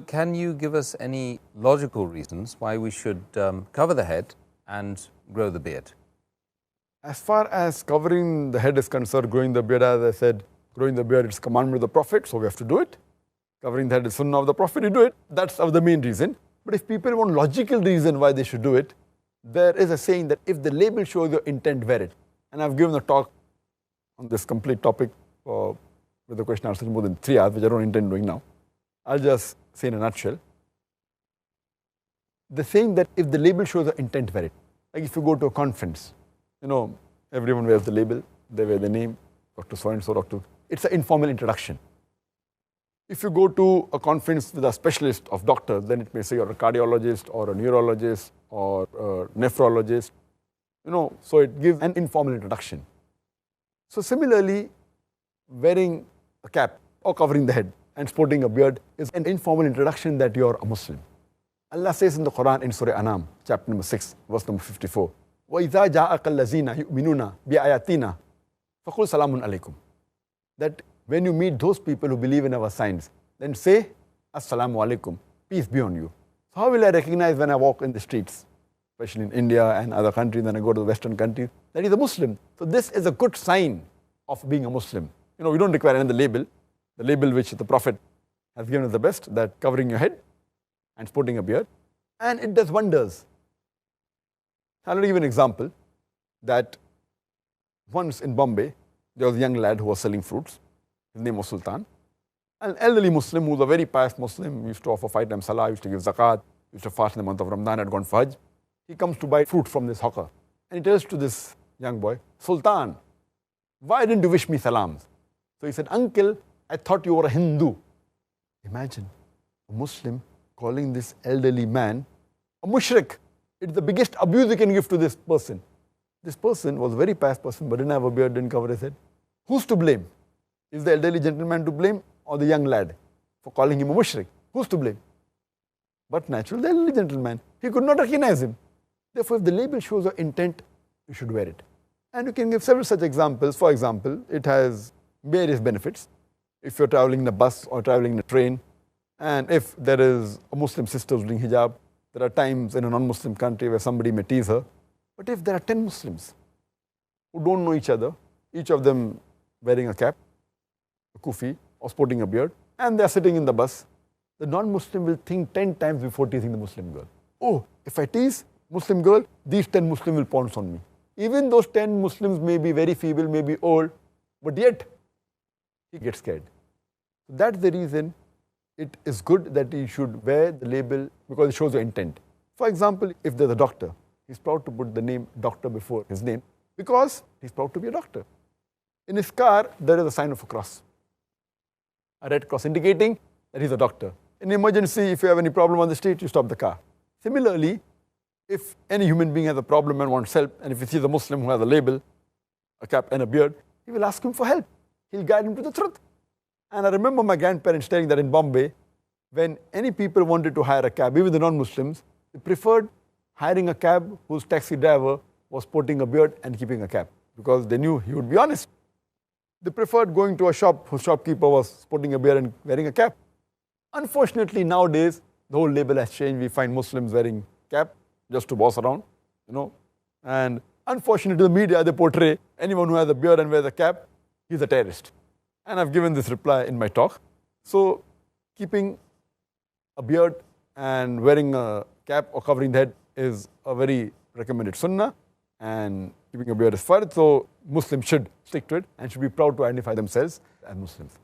can you give us any logical reasons why we should cover the head and grow the beard? As far as covering the head is concerned, growing the beard, as I said, growing the beard is commandment of the Prophet, so we have to do it. Covering the head is sunnah of the Prophet, you do it. That's the main reason. But if people want logical reason why they should do it, there is a saying that if the label shows your intent, wear it. And I've given a talk on this complete topic with the question answer more than 3 hours, which I don't intend doing now. I'll just say in a nutshell. The saying that if the label shows your intent, wear it. Like if you go to a conference, everyone wears the label, they wear the name, Dr. So-and-so, Dr. It's an informal introduction. If you go to a conference with a specialist of doctors, then it may say you're a cardiologist or a neurologist or a nephrologist, so it gives an informal introduction. So similarly, wearing a cap or covering the head and sporting a beard is an informal introduction that you're a Muslim. Allah says in the Quran in Surah Anam, chapter number 6, verse number 54, وَإِذَا جَاءَكَ الَّذِينَ يُؤْمِنُونَ بِآيَاتِنَا فَقُلْ سَلَامٌ عَلَيْكُمْ. That when you meet those people who believe in our signs, then say, Assalamu alaikum, peace be on you. So how will I recognize when I walk in the streets, especially in India and other countries, when I go to the Western countries, that he's a Muslim? So this is a good sign of being a Muslim. We don't require another label. The label which the Prophet has given us the best, that covering your head and sporting a beard. And it does wonders. I'll give an example that once in Bombay, there was a young lad who was selling fruits. His name was Sultan. An elderly Muslim who was a very pious Muslim, used to offer 5 times salah, used to give zakat, used to fast in the month of Ramadan, had gone for Hajj. He comes to buy fruit from this hawker. And he tells to this young boy, Sultan, why didn't you wish me salams? So he said, uncle, I thought you were a Hindu. Imagine a Muslim calling this elderly man a mushrik. It's the biggest abuse you can give to this person. This person was a very pious person, but didn't have a beard, didn't cover his head. Who's to blame? Is the elderly gentleman to blame or the young lad for calling him a mushrik? Who's to blame? But naturally, the elderly gentleman. He could not recognize him. Therefore, if the label shows your intent, you should wear it. And you can give several such examples. For example, it has various benefits. If you're traveling in a bus or traveling in a train, and if there is a Muslim sister who's doing hijab, there are times in a non-Muslim country where somebody may tease her. But if there are 10 Muslims who don't know each other, each of them wearing a cap, a kufi, or sporting a beard, and they're sitting in the bus, the non-Muslim will think 10 times before teasing the Muslim girl. Oh, if I tease Muslim girl, these 10 Muslims will pounce on me. Even those 10 Muslims may be very feeble, may be old, but yet he gets scared. That's the reason it is good that he should wear the label, because it shows your intent. For example, if there's a doctor, he's proud to put the name doctor before his name because he's proud to be a doctor. In his car, there is a sign of a cross, a red cross indicating that he's a doctor. In emergency, if you have any problem on the street, you stop the car. Similarly, if any human being has a problem and wants help, and if he sees a Muslim who has a label, a cap and a beard, he will ask him for help. He'll guide him to the truth. And I remember my grandparents telling that in Bombay, when any people wanted to hire a cab, even the non-Muslims, they preferred hiring a cab whose taxi driver was sporting a beard and keeping a cap, because they knew he would be honest. They preferred going to a shop whose shopkeeper was sporting a beard and wearing a cap. Unfortunately, nowadays, the whole label has changed. We find Muslims wearing cap just to boss around, And unfortunately, the media, they portray anyone who has a beard and wears a cap, he's a terrorist. And I've given this reply in my talk. So keeping a beard and wearing a cap or covering the head is a very recommended sunnah, and keeping a beard is fard. So Muslims should stick to it and should be proud to identify themselves as Muslims.